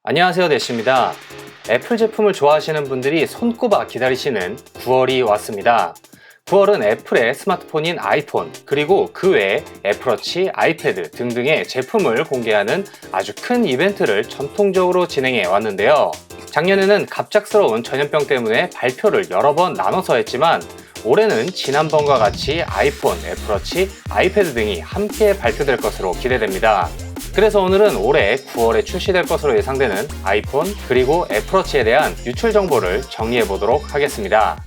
안녕하세요, 대시입니다. 애플 제품을 좋아하시는 분들이 손꼽아 기다리시는 9월이 왔습니다. 9월은 애플의 스마트폰인 아이폰, 그리고 그 외에 애플워치, 아이패드 등등의 제품을 공개하는 아주 큰 이벤트를 전통적으로 진행해 왔는데요. 작년에는 갑작스러운 전염병 때문에 발표를 여러 번 나눠서 했지만 올해는 지난번과 같이 아이폰, 애플워치, 아이패드 등이 함께 발표될 것으로 기대됩니다. 그래서 오늘은 올해 9월에 출시될 것으로 예상되는 아이폰 그리고 애플워치에 대한 유출 정보를 정리해 보도록 하겠습니다.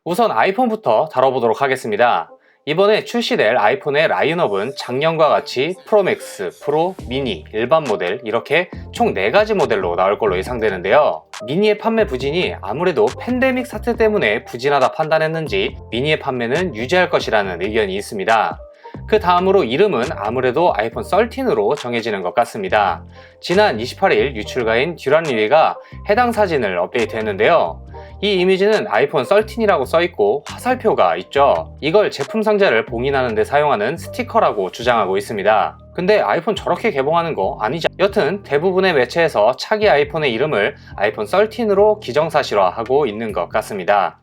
우선 아이폰부터 다뤄보도록 하겠습니다. 이번에 출시될 아이폰의 라인업은 작년과 같이 프로맥스, 프로, 미니, 일반 모델 이렇게 총 4가지 모델로 나올 걸로 예상되는데요. 미니의 판매 부진이 아무래도 팬데믹 사태 때문에 부진하다 판단했는지 미니의 판매는 유지할 것이라는 의견이 있습니다. 그 다음으로 이름은 아무래도 아이폰 13으로 정해지는 것 같습니다. 지난 28일 유출가인 듀란리가 해당 사진을 업데이트했는데요. 이 이미지는 아이폰 13이라고 써있고 화살표가 있죠. 이걸 제품 상자를 봉인하는 데 사용하는 스티커라고 주장하고 있습니다. 근데 아이폰 저렇게 개봉하는 거 아니죠? 여튼 대부분의 매체에서 차기 아이폰의 이름을 아이폰 13으로 기정사실화하고 있는 것 같습니다.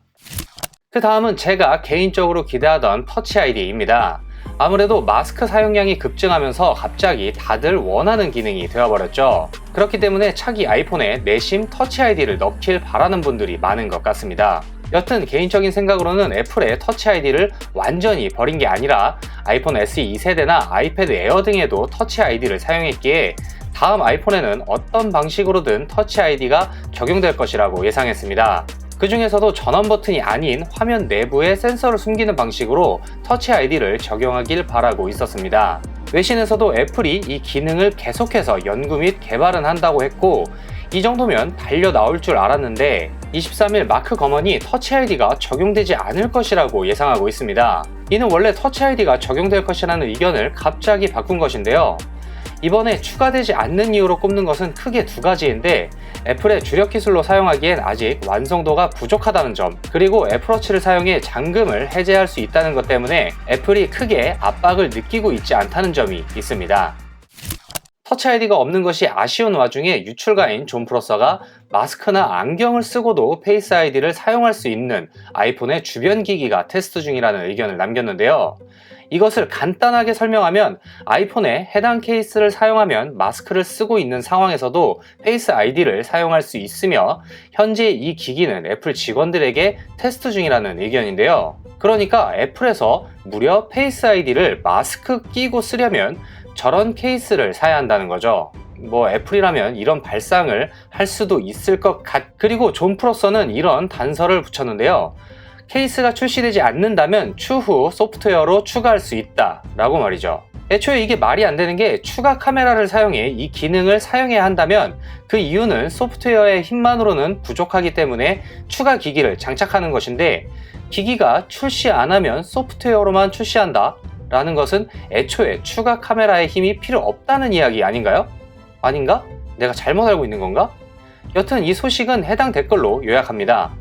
그 다음은 제가 개인적으로 기대하던 터치 아이디입니다. 아무래도 마스크 사용량이 급증하면서 갑자기 다들 원하는 기능이 되어버렸죠. 그렇기 때문에 차기 아이폰에 내심 터치 아이디를 넣길 바라는 분들이 많은 것 같습니다. 여튼 개인적인 생각으로는 애플의 터치 아이디를 완전히 버린 게 아니라 아이폰 SE 2세대나 아이패드 에어 등에도 터치 아이디를 사용했기에 다음 아이폰에는 어떤 방식으로든 터치 아이디가 적용될 것이라고 예상했습니다. 그 중에서도 전원 버튼이 아닌 화면 내부에 센서를 숨기는 방식으로 터치 아이디를 적용하길 바라고 있었습니다. 외신에서도 애플이 이 기능을 계속해서 연구 및 개발은 한다고 했고 이 정도면 달려 나올 줄 알았는데 23일 마크 거먼이 터치 아이디가 적용되지 않을 것이라고 예상하고 있습니다. 이는 원래 터치 아이디가 적용될 것이라는 의견을 갑자기 바꾼 것인데요. 이번에 추가되지 않는 이유로 꼽는 것은 크게 2가지인데 애플의 주력 기술로 사용하기엔 아직 완성도가 부족하다는 점, 그리고 애플워치를 사용해 잠금을 해제할 수 있다는 것 때문에 애플이 크게 압박을 느끼고 있지 않다는 점이 있습니다. 터치 아이디가 없는 것이 아쉬운 와중에 유출가인 존 프로서가 마스크나 안경을 쓰고도 페이스 아이디를 사용할 수 있는 아이폰의 주변 기기가 테스트 중이라는 의견을 남겼는데요. 이것을 간단하게 설명하면 아이폰에 해당 케이스를 사용하면 마스크를 쓰고 있는 상황에서도 페이스 아이디를 사용할 수 있으며 현재 이 기기는 애플 직원들에게 테스트 중이라는 의견인데요. 그러니까 애플에서 무려 페이스 아이디를 마스크 끼고 쓰려면 저런 케이스를 사야 한다는 거죠. 애플이라면 이런 발상을 할 수도 있을 것 그리고 존 프로서는 이런 단서를 붙였는데요. 케이스가 출시되지 않는다면 추후 소프트웨어로 추가할 수 있다 라고 말이죠. 애초에 이게 말이 안 되는 게 추가 카메라를 사용해 이 기능을 사용해야 한다면 그 이유는 소프트웨어의 힘만으로는 부족하기 때문에 추가 기기를 장착하는 것인데 기기가 출시 안 하면 소프트웨어로만 출시한다 라는 것은 애초에 추가 카메라의 힘이 필요 없다는 이야기 아닌가요? 아닌가? 내가 잘못 알고 있는 건가? 여튼 이 소식은 해당 댓글로 요약합니다.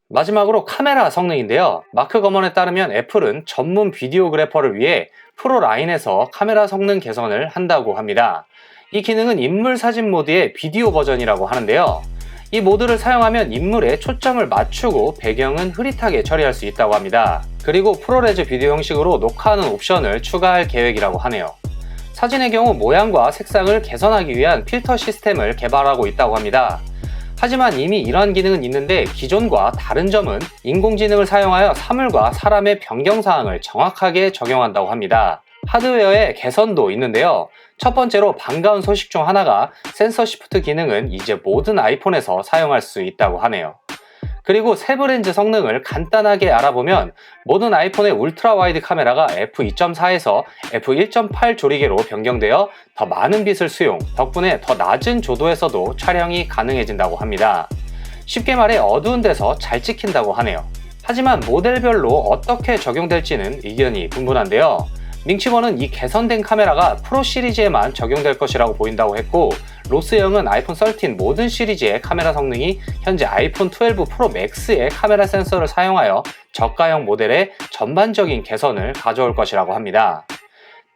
마지막으로 카메라 성능인데요. 마크 거먼에 따르면 애플은 전문 비디오그래퍼를 위해 프로 라인에서 카메라 성능 개선을 한다고 합니다. 이 기능은 인물 사진 모드의 비디오 버전이라고 하는데요. 이 모드를 사용하면 인물에 초점을 맞추고 배경은 흐릿하게 처리할 수 있다고 합니다. 그리고 프로레즈 비디오 형식으로 녹화하는 옵션을 추가할 계획이라고 하네요. 사진의 경우 모양과 색상을 개선하기 위한 필터 시스템을 개발하고 있다고 합니다. 하지만 이미 이러한 기능은 있는데 기존과 다른 점은 인공지능을 사용하여 사물과 사람의 변경사항을 정확하게 적용한다고 합니다. 하드웨어의 개선도 있는데요. 첫 번째로 반가운 소식 중 하나가 센서 시프트 기능은 이제 모든 아이폰에서 사용할 수 있다고 하네요. 그리고 세부 렌즈 성능을 간단하게 알아보면 모든 아이폰의 울트라 와이드 카메라가 f2.4에서 f1.8 조리개로 변경되어 더 많은 빛을 수용, 덕분에 더 낮은 조도에서도 촬영이 가능해진다고 합니다. 쉽게 말해 어두운 데서 잘 찍힌다고 하네요. 하지만 모델별로 어떻게 적용될지는 의견이 분분한데요. 밍치버는 이 개선된 카메라가 프로 시리즈에만 적용될 것이라고 보인다고 했고, 로스영은 아이폰 13 모든 시리즈의 카메라 성능이 현재 아이폰 12 프로 맥스의 카메라 센서를 사용하여 저가형 모델의 전반적인 개선을 가져올 것이라고 합니다.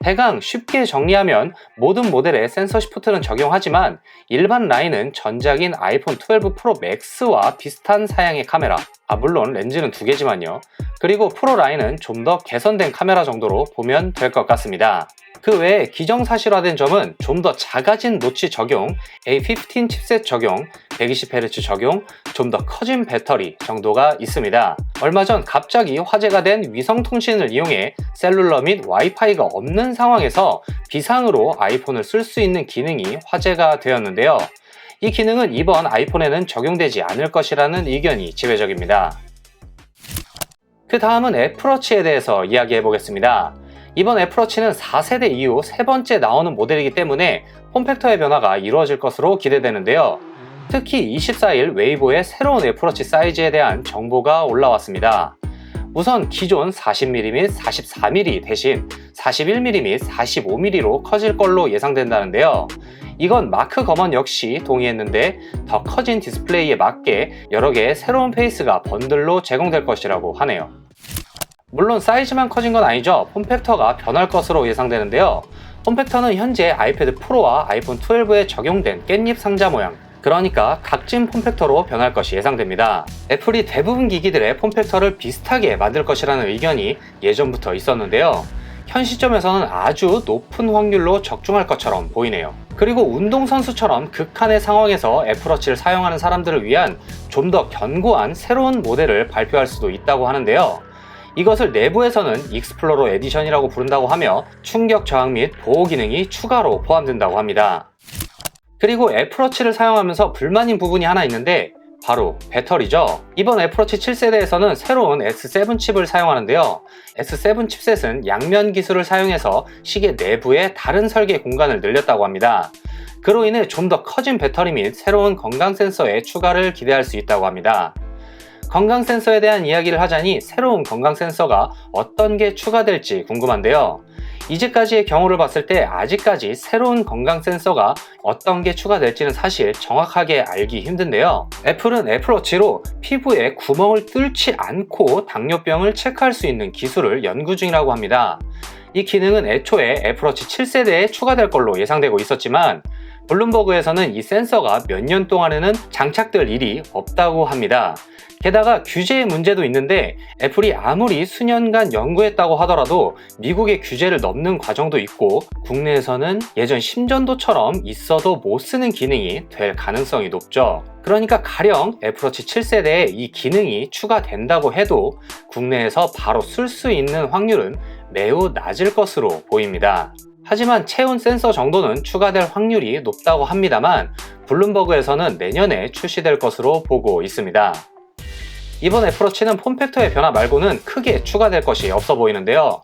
대강 쉽게 정리하면 모든 모델에 센서 시프트는 적용하지만 일반 라인은 전작인 아이폰 12 프로 맥스와 비슷한 사양의 카메라, 물론 렌즈는 2개지만요. 그리고 프로 라인은 좀 더 개선된 카메라 정도로 보면 될 것 같습니다. 그 외에 기정사실화된 점은 좀 더 작아진 노치 적용, A15 칩셋 적용, 120Hz 적용, 좀 더 커진 배터리 정도가 있습니다. 얼마 전 갑자기 화제가 된 위성통신을 이용해 셀룰러 및 와이파이가 없는 상황에서 비상으로 아이폰을 쓸 수 있는 기능이 화제가 되었는데요. 이 기능은 이번 아이폰에는 적용되지 않을 것이라는 의견이 지배적입니다. 그 다음은 애플워치에 대해서 이야기해 보겠습니다. 이번 애플워치는 4세대 이후 세 번째 나오는 모델이기 때문에 폼팩터의 변화가 이루어질 것으로 기대되는데요. 특히 24일 웨이보의 새로운 애플워치 사이즈에 대한 정보가 올라왔습니다. 우선 기존 40mm 및 44mm 대신 41mm 및 45mm로 커질 걸로 예상된다는데요. 이건 마크 거먼 역시 동의했는데 더 커진 디스플레이에 맞게 여러 개의 새로운 페이스가 번들로 제공될 것이라고 하네요. 물론 사이즈만 커진 건 아니죠. 폼팩터가 변할 것으로 예상되는데요. 폼팩터는 현재 아이패드 프로와 아이폰 12에 적용된 깻잎 상자 모양, 그러니까 각진 폼팩터로 변할 것이 예상됩니다. 애플이 대부분 기기들의 폼팩터를 비슷하게 만들 것이라는 의견이 예전부터 있었는데요. 현 시점에서는 아주 높은 확률로 적중할 것처럼 보이네요. 그리고 운동선수처럼 극한의 상황에서 애플워치를 사용하는 사람들을 위한 좀 더 견고한 새로운 모델을 발표할 수도 있다고 하는데요. 이것을 내부에서는 익스플로러 에디션이라고 부른다고 하며 충격 저항 및 보호 기능이 추가로 포함된다고 합니다. 그리고 애플워치를 사용하면서 불만인 부분이 하나 있는데 바로 배터리죠. 이번 애플워치 7세대에서는 새로운 S7 칩을 사용하는데요. S7 칩셋은 양면 기술을 사용해서 시계 내부에 다른 설계 공간을 늘렸다고 합니다. 그로 인해 좀 더 커진 배터리 및 새로운 건강 센서의 추가를 기대할 수 있다고 합니다. 건강 센서에 대한 이야기를 하자니 새로운 건강 센서가 어떤 게 추가될지 궁금한데요. 이제까지의 경우를 봤을 때 아직까지 새로운 건강 센서가 어떤 게 추가될지는 사실 정확하게 알기 힘든데요. 애플은 애플워치로 피부에 구멍을 뚫지 않고 당뇨병을 체크할 수 있는 기술을 연구 중이라고 합니다. 이 기능은 애초에 애플워치 7세대에 추가될 걸로 예상되고 있었지만 블룸버그에서는 이 센서가 몇 년 동안에는 장착될 일이 없다고 합니다. 게다가 규제의 문제도 있는데 애플이 아무리 수년간 연구했다고 하더라도 미국의 규제를 넘는 과정도 있고 국내에서는 예전 심전도처럼 있어도 못 쓰는 기능이 될 가능성이 높죠. 그러니까 가령 애플워치 7세대에 이 기능이 추가된다고 해도 국내에서 바로 쓸 수 있는 확률은 매우 낮을 것으로 보입니다. 하지만 체온 센서 정도는 추가될 확률이 높다고 합니다만 블룸버그에서는 내년에 출시될 것으로 보고 있습니다. 이번 애플워치는 폼팩터의 변화 말고는 크게 추가될 것이 없어 보이는데요.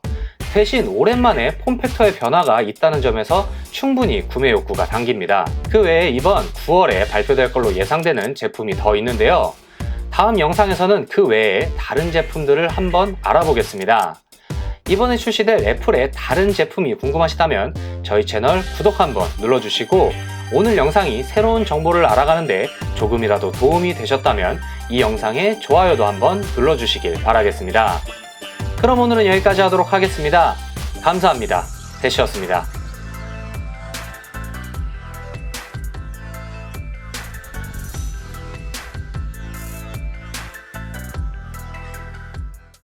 대신 오랜만에 폼팩터의 변화가 있다는 점에서 충분히 구매 욕구가 당깁니다. 그 외에 이번 9월에 발표될 걸로 예상되는 제품이 더 있는데요. 다음 영상에서는 그 외에 다른 제품들을 한번 알아보겠습니다. 이번에 출시될 애플의 다른 제품이 궁금하시다면 저희 채널 구독 한번 눌러주시고 오늘 영상이 새로운 정보를 알아가는데 조금이라도 도움이 되셨다면 이 영상에 좋아요도 한번 눌러주시길 바라겠습니다. 그럼 오늘은 여기까지 하도록 하겠습니다. 감사합니다. 대시였습니다.